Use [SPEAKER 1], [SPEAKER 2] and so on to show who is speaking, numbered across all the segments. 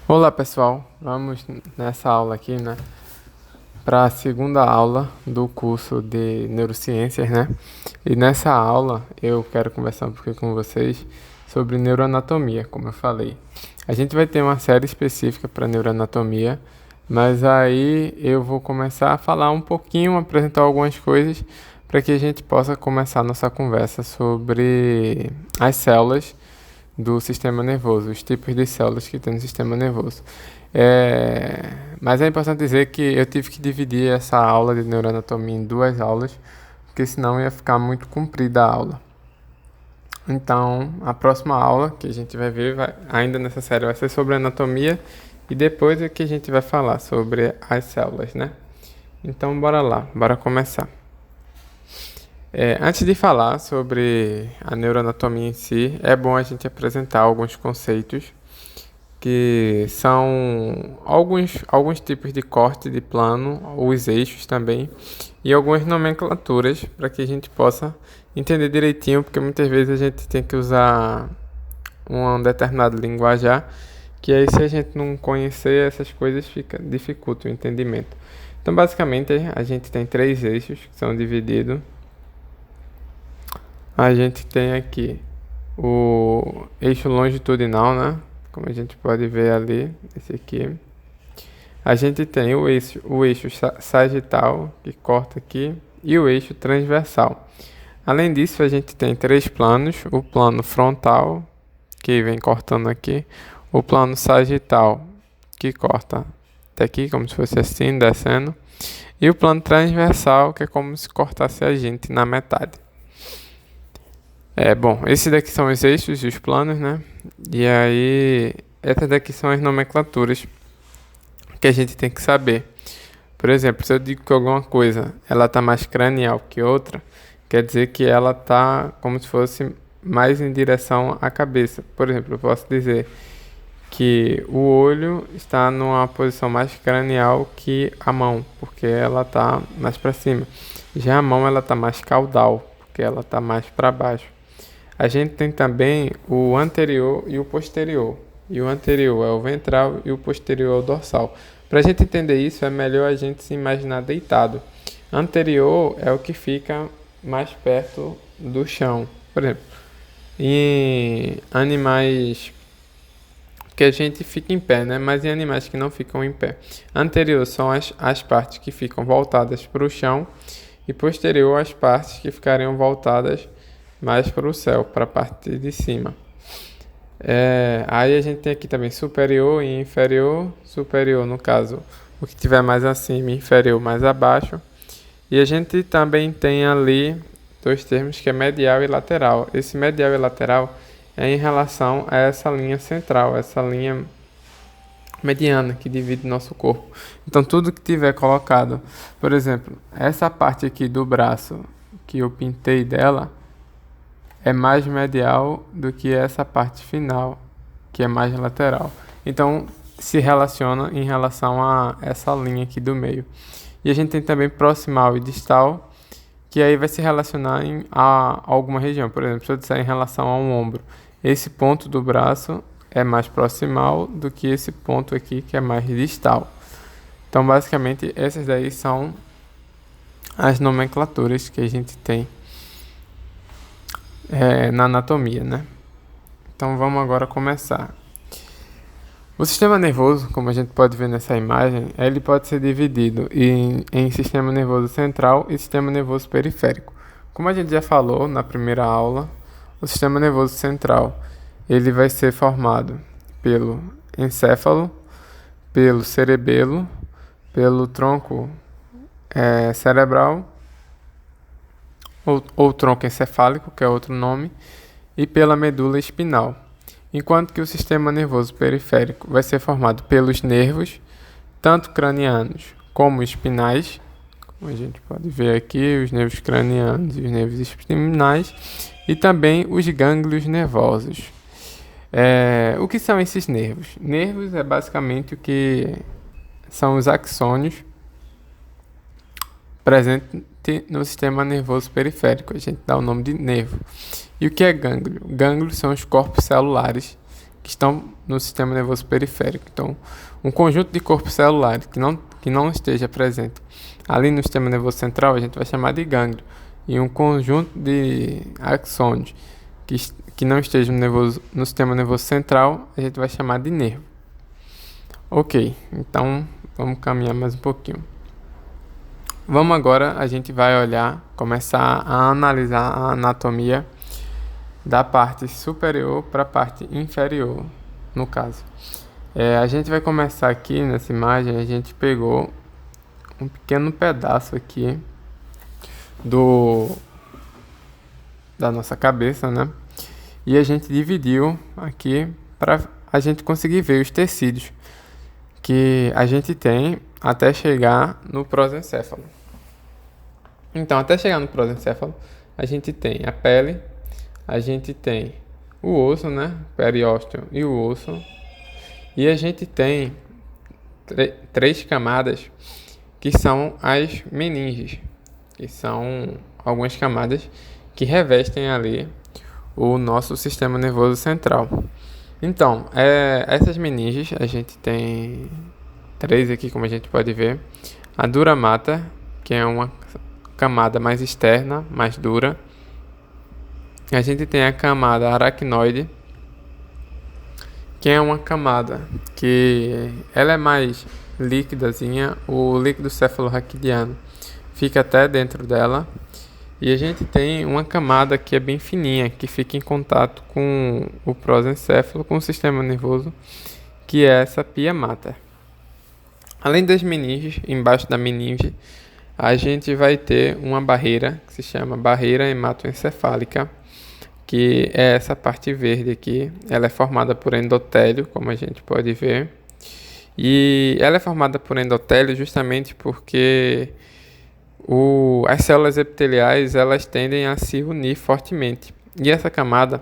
[SPEAKER 1] Olá pessoal, vamos nessa aula aqui, né, para a segunda aula do curso de Neurociências, né? E nessa aula eu quero conversar um pouquinho com vocês sobre neuroanatomia, como eu falei. A gente vai ter uma série específica para neuroanatomia, mas aí eu vou começar a falar um pouquinho, apresentar algumas coisas para que a gente possa começar a nossa conversa sobre as células do sistema nervoso, os tipos de células que tem no sistema nervoso. Mas é importante dizer que eu tive que dividir essa aula de neuroanatomia em duas aulas, porque senão ia ficar muito comprida a aula. Então, a próxima aula que a gente vai ver, ainda nessa série, vai ser sobre anatomia e depois é que a gente vai falar sobre as células, né? Então, bora lá, bora começar. Antes de falar sobre a neuroanatomia em si, é bom a gente apresentar alguns conceitos que são alguns tipos de corte de plano, os eixos também, e algumas nomenclaturas para que a gente possa entender direitinho, porque muitas vezes a gente tem que usar um determinado linguajar, que aí se a gente não conhecer essas coisas dificulta o entendimento. Então basicamente a gente tem três eixos que são divididos. A gente tem aqui o eixo longitudinal, né? Como a gente pode ver ali, esse aqui. A gente tem o eixo sagital, que corta aqui, e o eixo transversal. Além disso, a gente tem três planos: o plano frontal, que vem cortando aqui, o plano sagital, que corta até aqui, como se fosse assim, descendo, e o plano transversal, que é como se cortasse a gente na metade. Bom, esses daqui são os eixos e os planos, né? E aí, essas daqui são as nomenclaturas que a gente tem que saber. Por exemplo, se eu digo que alguma coisa ela tá mais cranial que outra, quer dizer que ela tá como se fosse mais em direção à cabeça. Por exemplo, eu posso dizer que o olho está numa posição mais cranial que a mão, porque ela tá mais para cima. Já a mão ela tá mais caudal, porque ela tá mais para baixo. A gente tem também o anterior e o posterior. E o anterior é o ventral e o posterior é o dorsal. Para a gente entender isso, é melhor a gente se imaginar deitado. Anterior é o que fica mais perto do chão. Por exemplo, em animais que a gente fica em pé, né? Mas em animais que não ficam em pé. Anterior são as partes que ficam voltadas para o chão e posterior as partes que ficariam voltadas mais para o céu, para a parte de cima. Aí a gente tem aqui também superior e inferior. Superior, no caso, o que tiver mais acima, inferior mais abaixo. E a gente também tem ali dois termos que é medial e lateral. Esse medial e lateral é em relação a essa linha central, essa linha mediana que divide nosso corpo. Então tudo que tiver colocado, por exemplo, essa parte aqui do braço que eu pintei dela, é mais medial do que essa parte final, que é mais lateral. Então, se relaciona em relação a essa linha aqui do meio. E a gente tem também proximal e distal, que aí vai se relacionar a alguma região. Por exemplo, se eu disser em relação a um ombro, esse ponto do braço é mais proximal do que esse ponto aqui, que é mais distal. Então, basicamente, essas daí são as nomenclaturas que a gente tem na anatomia, né? Então vamos agora começar. O sistema nervoso, como a gente pode ver nessa imagem, ele pode ser dividido em sistema nervoso central e sistema nervoso periférico. Como a gente já falou na primeira aula, o sistema nervoso central ele vai ser formado pelo encéfalo, pelo cerebelo, pelo tronco cerebral ou tronco encefálico, que é outro nome, e pela medula espinal. Enquanto que o sistema nervoso periférico vai ser formado pelos nervos, tanto cranianos como espinais, como a gente pode ver aqui, os nervos cranianos e os nervos espinais, e também os gânglios nervosos. O que são esses nervos? Nervos é basicamente o que são os axônios presentes no sistema nervoso periférico. A gente dá o nome de nervo. E o que é gânglio? Gânglios são os corpos celulares que estão no sistema nervoso periférico. Então, um conjunto de corpos celulares que não esteja presente ali no sistema nervoso central, a gente vai chamar de gânglio. E um conjunto de axônios que não estejam no sistema nervoso central, a gente vai chamar de nervo. Ok, então vamos caminhar mais um pouquinho. Vamos agora, a gente vai começar a analisar a anatomia da parte superior para a parte inferior, no caso. A gente vai começar aqui nessa imagem, a gente pegou um pequeno pedaço aqui da nossa cabeça, né? E a gente dividiu aqui para a gente conseguir ver os tecidos que a gente tem até chegar no prosencéfalo. Então, até chegar no prosencéfalo, a gente tem a pele, a gente tem o osso, né? O periósteo e o osso. E a gente tem três camadas que são as meninges, que são algumas camadas que revestem ali o nosso sistema nervoso central. Então, essas meninges, a gente tem três aqui, como a gente pode ver. A dura mater, que é uma camada mais externa, mais dura. A gente tem a camada aracnoide, que é uma camada que ela é mais líquidazinha, o líquido cefalorraquidiano fica até dentro dela. E a gente tem uma camada que é bem fininha, que fica em contato com o prosencéfalo, com o sistema nervoso, que é essa pia mater. Além das meninges, embaixo da meninge, a gente vai ter uma barreira, que se chama barreira hematoencefálica, que é essa parte verde aqui. Ela é formada por endotélio, como a gente pode ver. E ela é formada por endotélio justamente porque as células epiteliais elas tendem a se unir fortemente. E essa camada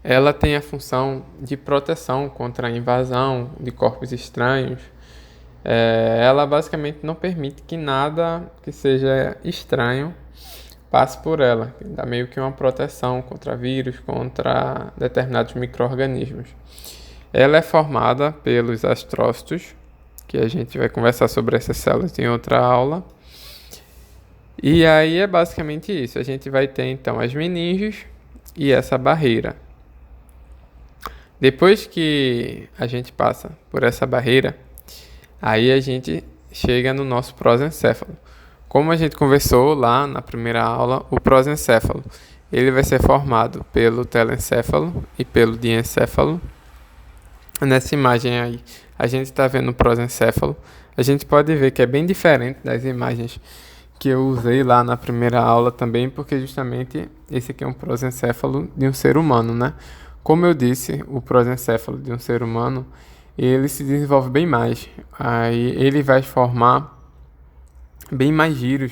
[SPEAKER 1] ela tem a função de proteção contra a invasão de corpos estranhos. Ela basicamente não permite que nada que seja estranho passe por ela. Dá meio que uma proteção contra vírus, contra determinados micro-organismos. Ela é formada pelos astrócitos, que a gente vai conversar sobre essas células em outra aula. E aí é basicamente isso. A gente vai ter então as meninges e essa barreira. Depois que a gente passa por essa barreira, aí a gente chega no nosso prosencéfalo. Como a gente conversou lá na primeira aula, o prosencéfalo ele vai ser formado pelo telencéfalo e pelo diencéfalo. Nessa imagem aí, a gente está vendo o prosencéfalo. A gente pode ver que é bem diferente das imagens que eu usei lá na primeira aula também, porque justamente esse aqui é um prosencéfalo de um ser humano, né? Como eu disse, o prosencéfalo de um ser humano, ele se desenvolve bem mais. Aí ele vai formar bem mais giros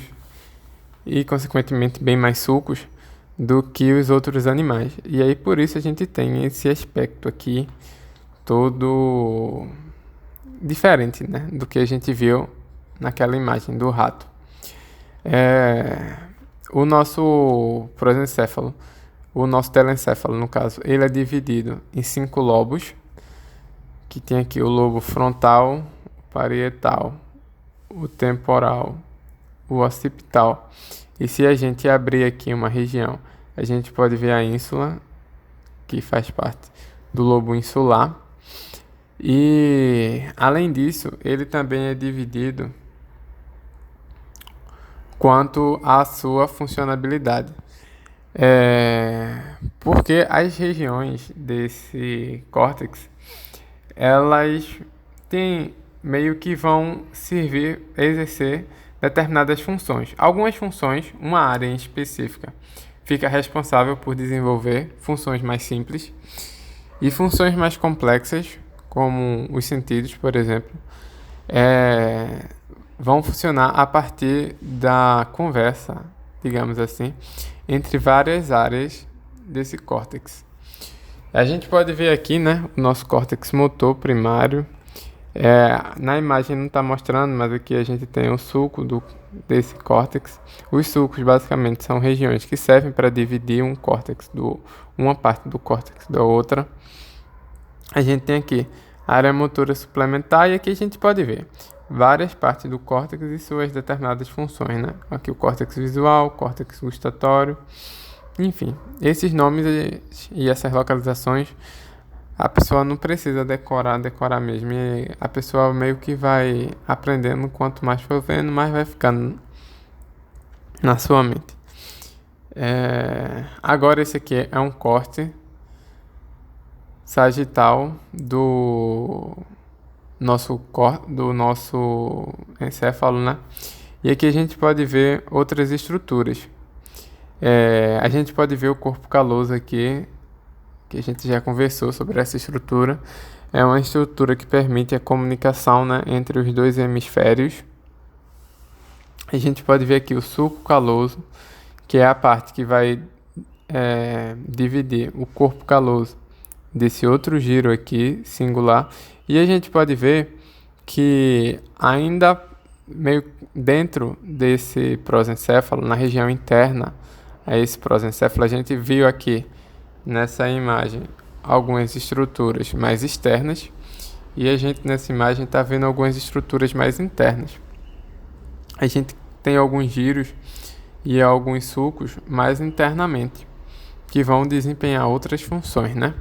[SPEAKER 1] e, consequentemente, bem mais sulcos do que os outros animais. E aí, por isso, a gente tem esse aspecto aqui todo diferente, né, do que a gente viu naquela imagem do rato. O nosso prosencéfalo, o nosso telencéfalo, no caso, ele é dividido em 5 lobos, que tem aqui o lobo frontal, o parietal, o temporal, o occipital. E se a gente abrir aqui uma região, a gente pode ver a ínsula, que faz parte do lobo insular. E, além disso, ele também é dividido quanto à sua funcionalidade. Porque as regiões desse córtex, elas têm meio que vão exercer determinadas funções. Algumas funções, uma área em específica, fica responsável por desenvolver funções mais simples e funções mais complexas, como os sentidos, por exemplo, vão funcionar a partir da conversa, digamos assim, entre várias áreas desse córtex. A gente pode ver aqui, né, o nosso córtex motor primário. Na imagem não está mostrando, mas aqui a gente tem o sulco desse córtex. Os sulcos basicamente são regiões que servem para dividir uma parte do córtex da outra. A gente tem aqui a área motora suplementar e aqui a gente pode ver várias partes do córtex e suas determinadas funções, né? Aqui o córtex visual, córtex gustatório, enfim, esses nomes e essas localizações a pessoa não precisa decorar mesmo. E a pessoa meio que vai aprendendo, quanto mais for vendo, mais vai ficando na sua mente. Agora esse aqui é um corte sagital do nosso encéfalo, né? E aqui a gente pode ver outras estruturas. A gente pode ver o corpo caloso aqui, que a gente já conversou sobre essa estrutura. É uma estrutura que permite a comunicação, né, entre os dois hemisférios. A gente pode ver aqui o sulco caloso, que é a parte que vai dividir o corpo caloso desse outro giro aqui, singular. E a gente pode ver que ainda meio dentro desse prosencéfalo, na região interna a esse prosencéfalo, a gente viu aqui nessa imagem algumas estruturas mais externas e a gente nessa imagem está vendo algumas estruturas mais internas. A gente tem alguns giros e alguns sulcos mais internamente que vão desempenhar outras funções, né?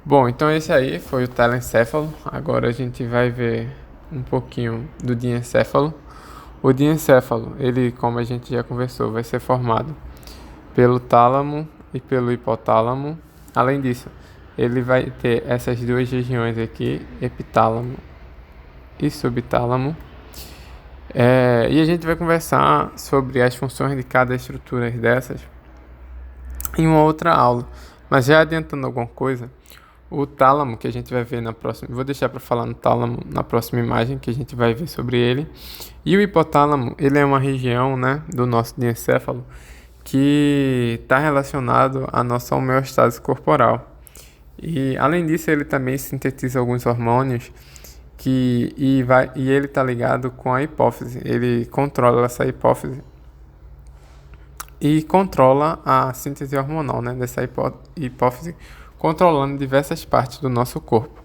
[SPEAKER 1] Bom, então esse aí foi o telencéfalo. Agora a gente vai ver um pouquinho do diencéfalo. O diencéfalo, ele, como a gente já conversou, vai ser formado pelo tálamo e pelo hipotálamo. Além disso, ele vai ter essas duas regiões aqui, epitálamo e subtálamo. E a gente vai conversar sobre as funções de cada estrutura dessas em uma outra aula. Mas já adiantando alguma coisa, o tálamo que a gente vai ver na próxima, vou deixar para falar no tálamo na próxima imagem que a gente vai ver sobre ele. E o hipotálamo, ele é uma região, né, do nosso diencéfalo que está relacionado à nossa homeostase corporal. E além disso, ele também sintetiza alguns hormônios e ele está ligado com a hipófise. Ele controla essa hipófise e controla a síntese hormonal, né, dessa hipófise, controlando diversas partes do nosso corpo.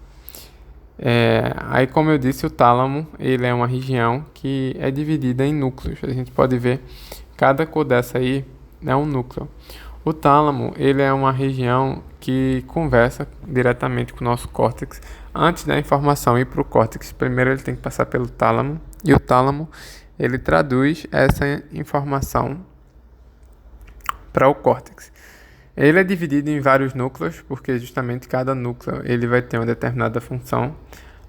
[SPEAKER 1] Aí, como eu disse, o tálamo, ele é uma região que é dividida em núcleos. A gente pode ver cada cor dessa aí é um núcleo. O tálamo, ele é uma região que conversa diretamente com o nosso córtex. Antes da informação ir para o córtex, primeiro ele tem que passar pelo tálamo, e o tálamo, ele traduz essa informação para o córtex. Ele é dividido em vários núcleos, porque justamente cada núcleo ele vai ter uma determinada função.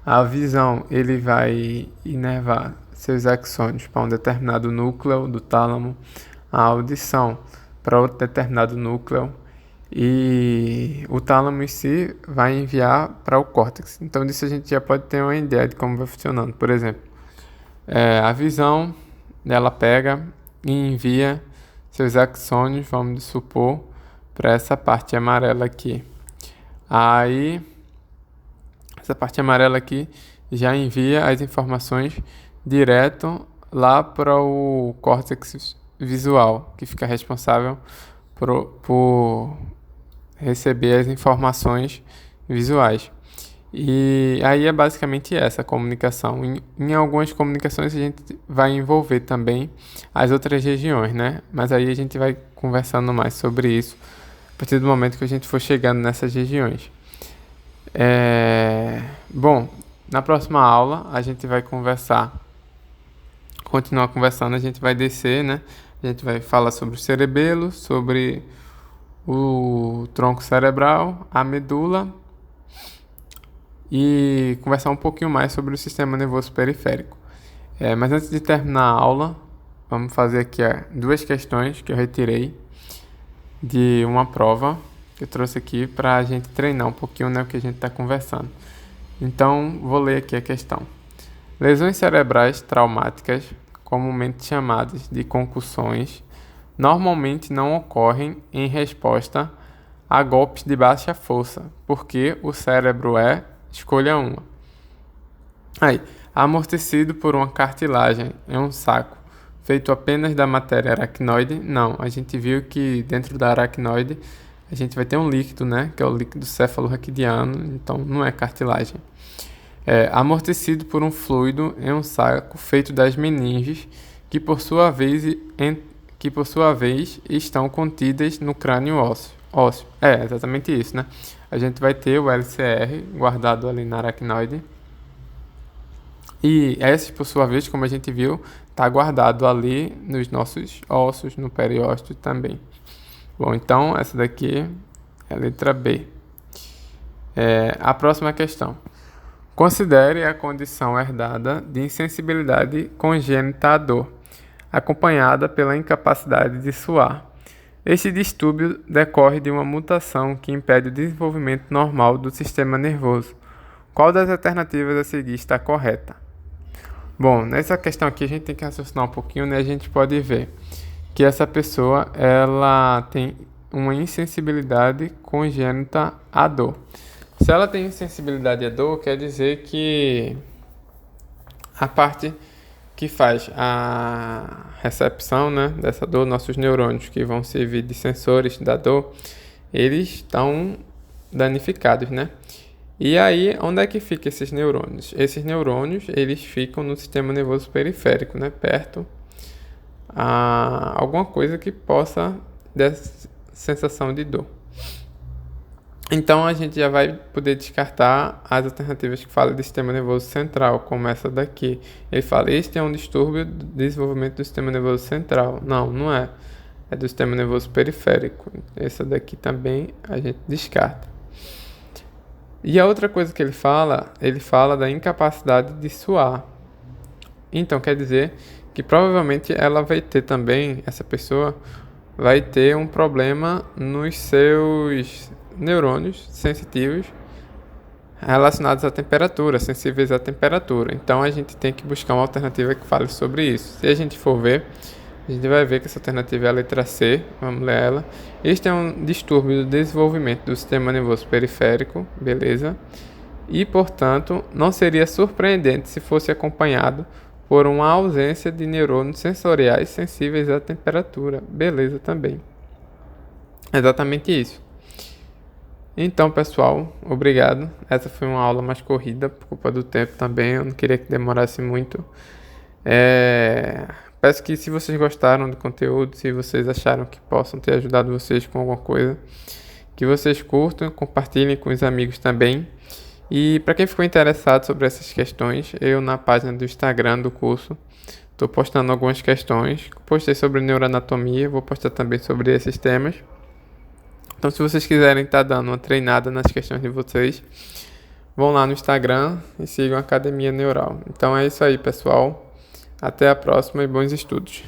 [SPEAKER 1] A visão, ele vai inervar seus axônios para um determinado núcleo do tálamo. A audição para outro determinado núcleo. E o tálamo em si vai enviar para o córtex. Então disso a gente já pode ter uma ideia de como vai funcionando. Por exemplo, a visão, ela pega e envia seus axônios, vamos supor, para essa parte amarela aqui. Aí, essa parte amarela aqui já envia as informações direto lá para o córtex visual, que fica responsável por receber as informações visuais. E aí é basicamente essa comunicação. Em algumas comunicações a gente vai envolver também as outras regiões, né? Mas aí a gente vai conversando mais sobre isso a partir do momento que a gente for chegando nessas regiões. Bom, na próxima aula a gente vai continuar conversando, a gente vai descer, né? A gente vai falar sobre o cerebelo, sobre o tronco cerebral, a medula e conversar um pouquinho mais sobre o sistema nervoso periférico. Mas antes de terminar a aula, vamos fazer aqui duas questões que eu retirei de uma prova que eu trouxe aqui para a gente treinar um pouquinho, né, o que a gente está conversando. Então, vou ler aqui a questão. Lesões cerebrais traumáticas, comumente chamadas de concussões, normalmente não ocorrem em resposta a golpes de baixa força, porque o cérebro escolha uma. Aí, Amortecido por uma cartilagem em um saco feito apenas da matéria aracnoide? Não, a gente viu que dentro da aracnoide a gente vai ter um líquido, né? Que é o líquido cefalorraquidiano, então não é cartilagem. Amortecido por um fluido em um saco feito das meninges, que por sua vez estão contidas no crânio ósseo. É exatamente isso, né? A gente vai ter o LCR guardado ali na aracnoide. E esse, por sua vez, como a gente viu, está guardado ali nos nossos ossos, no periósteo também. Bom, então essa daqui é a letra B. A próxima questão. Considere a condição herdada de insensibilidade congênita à dor, acompanhada pela incapacidade de suar. Este distúrbio decorre de uma mutação que impede o desenvolvimento normal do sistema nervoso. Qual das alternativas a seguir está correta? Bom, nessa questão aqui a gente tem que raciocinar um pouquinho, né? A gente pode ver que essa pessoa ela tem uma insensibilidade congênita à dor. Se ela tem insensibilidade à dor, quer dizer que a parte que faz a recepção, né, dessa dor, nossos neurônios que vão servir de sensores da dor, eles estão danificados, né? E aí, onde é que ficam esses neurônios? Esses neurônios, eles ficam no sistema nervoso periférico, né, perto a alguma coisa que possa dar sensação de dor. Então a gente já vai poder descartar as alternativas que falam do sistema nervoso central, como essa daqui. Ele fala, este é um distúrbio do desenvolvimento do sistema nervoso central. Não, não é. É do sistema nervoso periférico. Essa daqui também a gente descarta. E a outra coisa que ele fala da incapacidade de suar. Então quer dizer que provavelmente ela vai ter também, essa pessoa vai ter um problema nos seus neurônios sensitivos relacionados à temperatura, sensíveis à temperatura. Então a gente tem que buscar uma alternativa que fale sobre isso. Se a gente for ver, a gente vai ver que essa alternativa é a letra C, vamos ler ela. Este é um distúrbio do desenvolvimento do sistema nervoso periférico, beleza? E, portanto, não seria surpreendente se fosse acompanhado por uma ausência de neurônios sensoriais sensíveis à temperatura, beleza também. Exatamente isso. Então, pessoal, obrigado. Essa foi uma aula mais corrida, por culpa do tempo também. Eu não queria que demorasse muito. Peço que, se vocês gostaram do conteúdo, se vocês acharam que possam ter ajudado vocês com alguma coisa, que vocês curtam, compartilhem com os amigos também. E para quem ficou interessado sobre essas questões, eu na página do Instagram do curso estou postando algumas questões. Postei sobre neuroanatomia, vou postar também sobre esses temas. Então, se vocês quiserem estar dando uma treinada nas questões de vocês, vão lá no Instagram e sigam a Academia Neural. Então é isso aí, pessoal. Até a próxima e bons estudos.